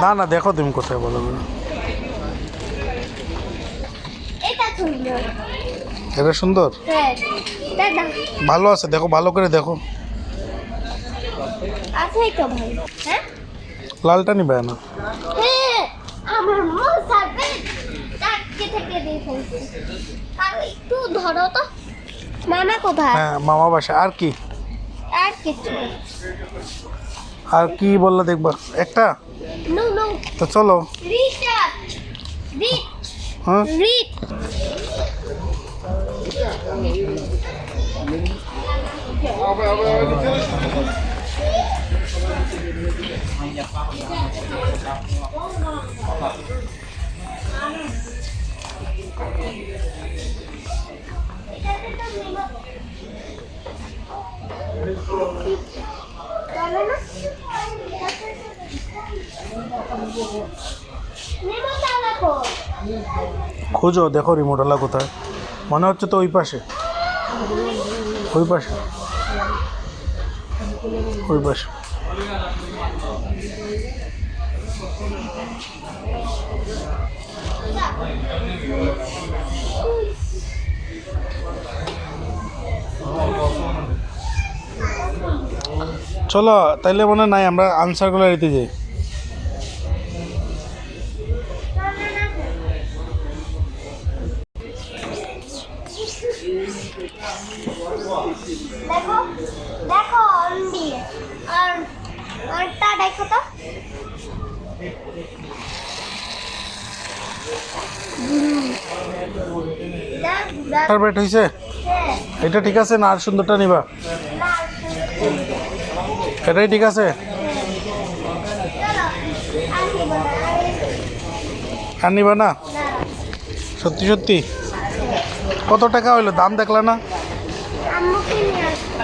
না না দেখো তুমি কোথায় বলো এটা সুন্দর। এটা সুন্দর হ্যাঁ দাদা ভালো আছে দেখো ভালো করে দেখো আছে তো ভাই। হ্যাঁ লালটা নিবে না হ্যাঁ আমার মন সাথে কাটকে থেকে দিয়ে ফেলছি আর একটু ধরো তো মামা কোথায় হ্যাঁ মামা বাসা আর কি আর কিছু আর কি বললে দেখবা একটা নো নো তো চলো রিটা রিট হ্যাঁ রিট খোঁজো দেখো রিমোটওয়ালা কোথায় মনে হচ্ছে তো ওই পাশে ওই পাশে ওই পাশে চলো তাইলে মনে হয় নাই আমরা আনসারগুলো দিতে যাই দেখো দেখো অন্ডি আর আরটা দেখো তো দেখ দেখ আর বেট হয়েছে হ্যাঁ এটা ঠিক আছে না আর সুন্দরটা নিবা এটাই ঠিক আছে আর নিবা না সত্যি সত্যি কত টাকা হইলো দাম দেখলা না আম্মুকে নিয়ে আসবো